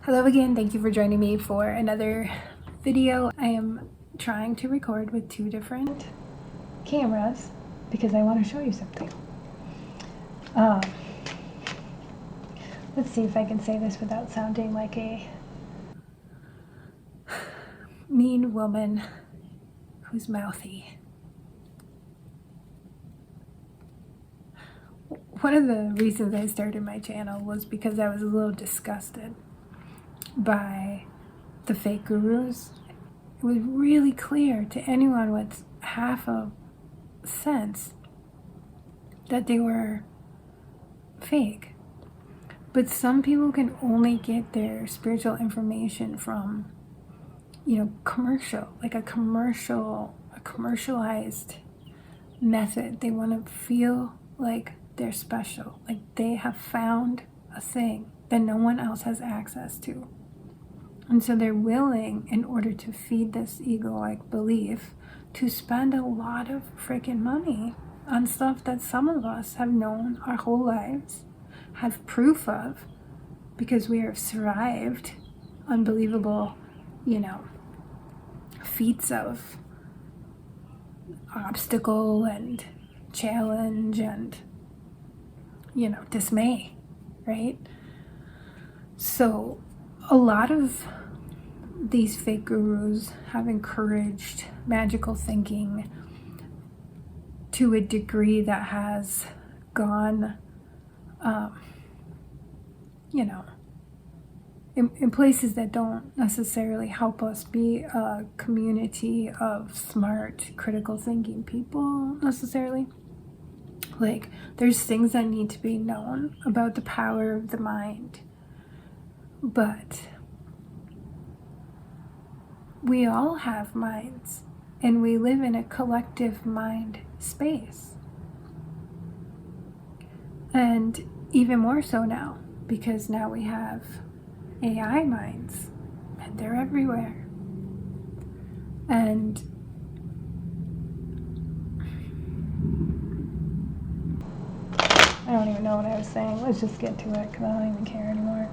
Hello again, thank you for joining me for another video. I am trying to record with two different cameras because I want to show you something. Let's see if I can say this without sounding like a mean woman who's mouthy. One of the reasons I started my channel was because I was a little disgusted by the fake gurus. It was really clear to anyone with half a sense that they were fake. But some people can only get their spiritual information from, commercial, like a commercialized method. They want to feel like they're special, like they have found a thing that no one else has access to. And so they're willing, in order to feed this egoic belief, to spend a lot of freaking money on stuff that some of us have known our whole lives, have proof of, because we have survived unbelievable, feats of obstacle and challenge and, dismay, right? So a lot of these fake gurus have encouraged magical thinking to a degree that has gone, in places that don't necessarily help us be a community of smart, critical thinking people necessarily. Like, there's things that need to be known about the power of the mind, but we all have minds, and we live in a collective mind space. And even more so now, because now we have AI minds, and they're everywhere. And I don't even know what I was saying. Let's just get to it, because I don't even care anymore.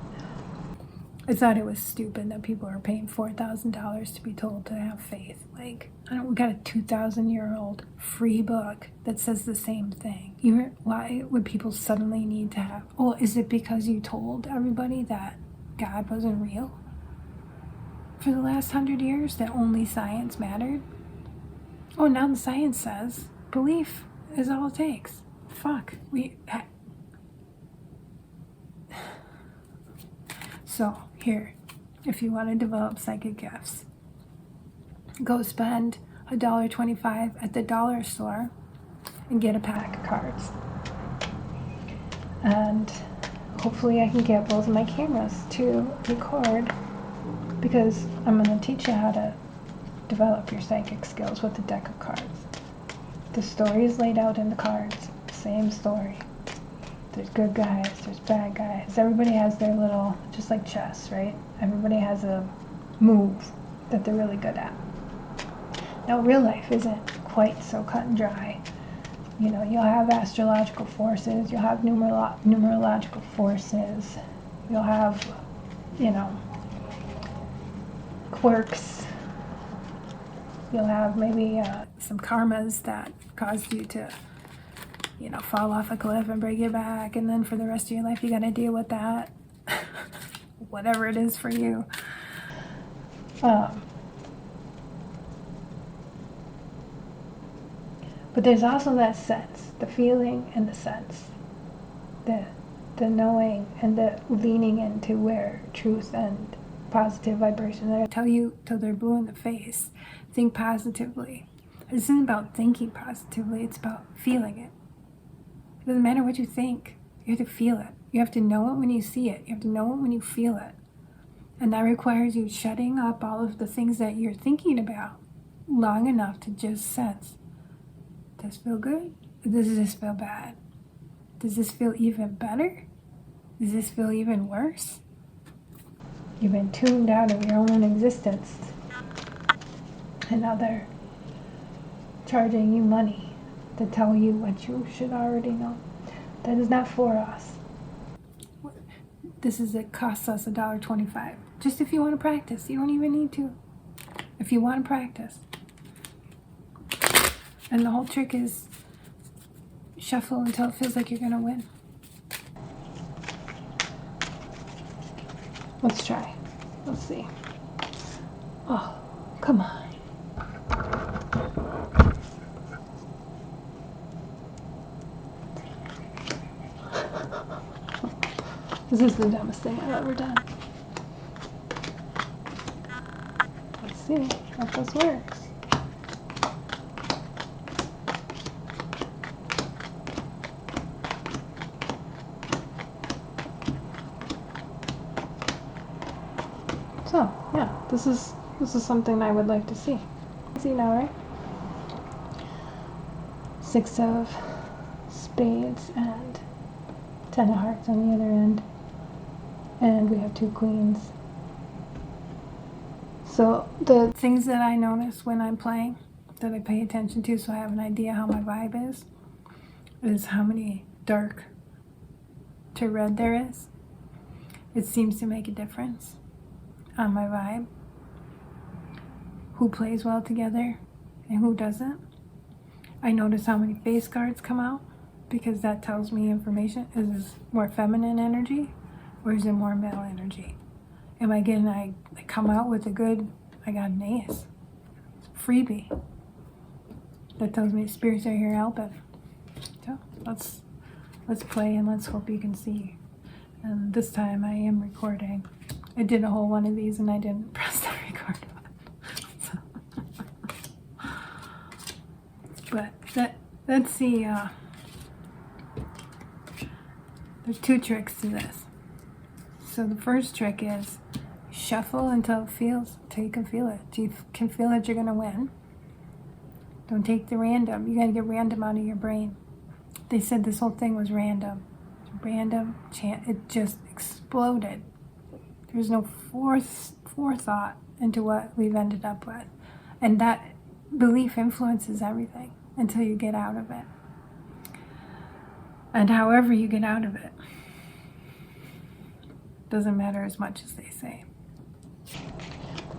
I thought it was stupid that people are paying $4,000 to be told to have faith. Like, we got a 2,000-year-old free book that says the same thing. Why would people suddenly need to have? Oh, is it because you told everybody that God wasn't real for the last 100 years, that only science mattered? Oh, now the science says belief is all it takes. Fuck. So, here, if you want to develop psychic gifts, go spend $1.25 at the dollar store and get a pack of cards. And hopefully I can get both of my cameras to record, because I'm going to teach you how to develop your psychic skills with a deck of cards. The story is laid out in the cards, same story. There's good guys, there's bad guys. Everybody has their little, just like chess, right? Everybody has a move that they're really good at. Now, real life isn't quite so cut and dry. You'll have astrological forces, you'll have numerological forces, you'll have, quirks. You'll have maybe some karmas that caused you to, fall off a cliff and break your back, and then for the rest of your life you got to deal with that. Whatever it is for you. But there's also that sense, the feeling and the sense, the knowing and the leaning into where truth and positive vibration. I tell you till they're blue in the face, think positively. This isn't about thinking positively, it's about feeling it. It doesn't matter what you think, you have to feel it. You have to know it when you see it. You have to know it when you feel it. And that requires you shutting up all of the things that you're thinking about long enough to just sense. Does this feel good? Or does this feel bad? Does this feel even better? Does this feel even worse? You've been tuned out of your own existence. And now they're charging you money to tell you what you should already know. That is not for us. This is, it costs us $1.25. Just if you want to practice. You don't even need to. If you want to practice. And the whole trick is shuffle until it feels like you're going to win. Let's try. Let's see. Oh, come on. This is the dumbest thing I've ever done. Let's see if this works. So, yeah, this is something I would like to see. See now, right? 6 of spades and 10 of hearts on the other end. And we have 2 queens. So the things that I notice when I'm playing, that I pay attention to so I have an idea how my vibe is how many dark to red there is. It seems to make a difference on my vibe. Who plays well together and who doesn't. I notice how many face cards come out because that tells me information. Is this more feminine energy or is it more male energy? Am I getting, I come out with a good, I got an ace. Freebie. That tells me spirits are here helping. So let's play and let's hope you can see. And this time I am recording. I did a whole one of these and I didn't press the record button. But let's see. There's 2 tricks to this. So the first trick is shuffle until you can feel it. Till you can feel that you're gonna win. Don't take the random. You gotta get random out of your brain. They said this whole thing was random. Random chance. It just exploded. There's no forethought into what we've ended up with. And that belief influences everything until you get out of it. And however you get out of it doesn't matter as much as they say.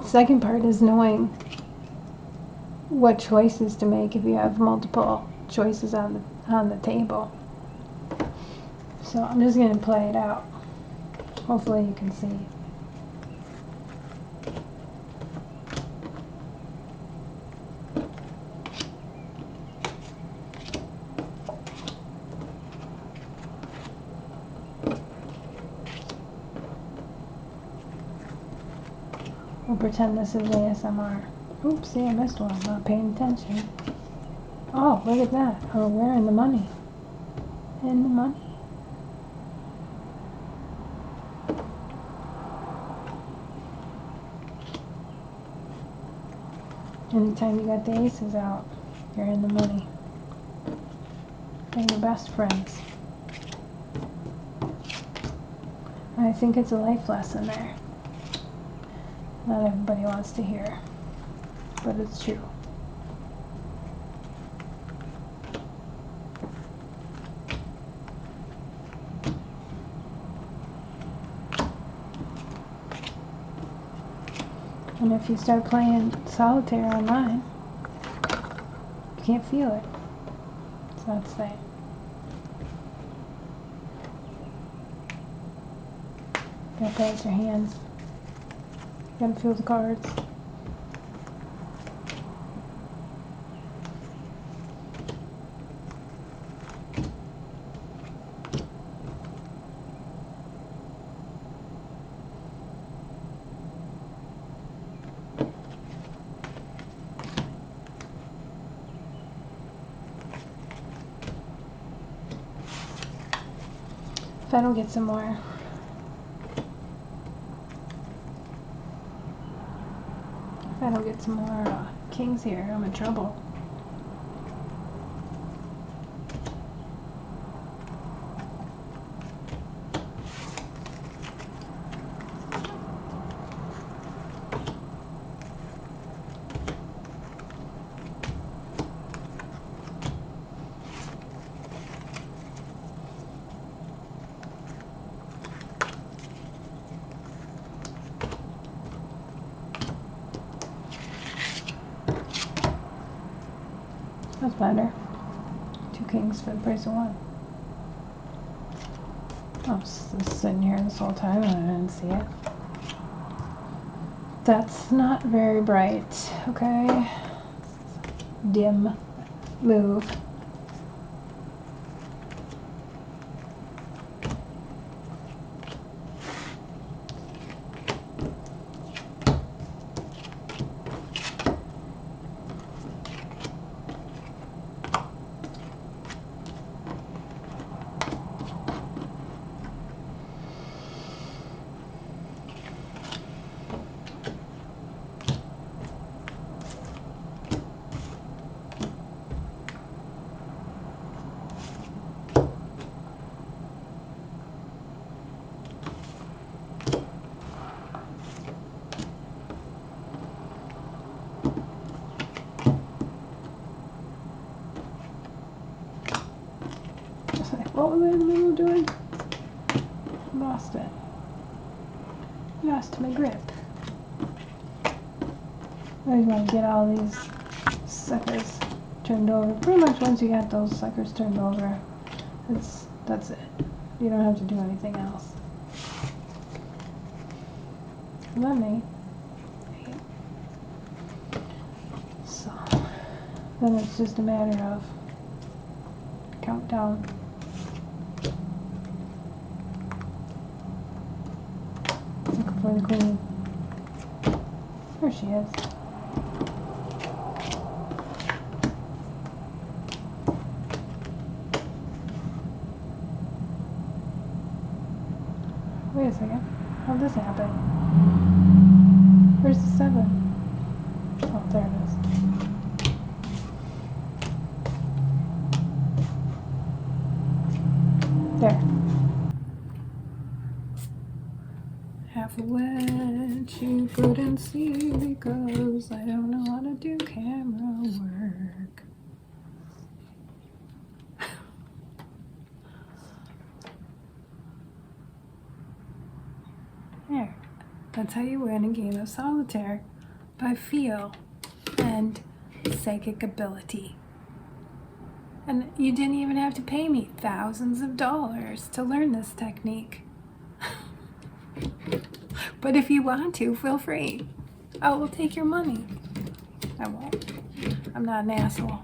The second part is knowing what choices to make if you have multiple choices on the table. So I'm just going to play it out. Hopefully you can see. We'll pretend this is ASMR. Oops, see, I missed one. I'm not paying attention. Oh, look at that. Oh, we're in the money. In the money. Anytime you got the aces out, you're in the money. They're your best friends. I think it's a life lesson there. Not everybody wants to hear, but it's true. And if you start playing solitaire online, you can't feel it. It's not the same. You gotta play with your hands. You gotta feel the cards. If I don't get some more kings here, I'm in trouble. That's better. 2 kings for the price of 1. I was just sitting here this whole time and I didn't see it. That's not very bright, okay? Dim move. What was I in the middle of doing? Lost it. Lost my grip. I want to get all these suckers turned over. Pretty much once you get those suckers turned over, that's it. You don't have to do anything else. Let me. So then it's just a matter of countdown. Looking for the queen. There she is. Wait a second. How'd this happen? Where's the 7? Oh, there it is. There. Half a wedge you couldn't see because I don't know how to do camera work. There. That's how you win a game of solitaire, by feel and psychic ability. And you didn't even have to pay me thousands of dollars to learn this technique. But if you want to, feel free. I will take your money. I won't. I'm not an asshole.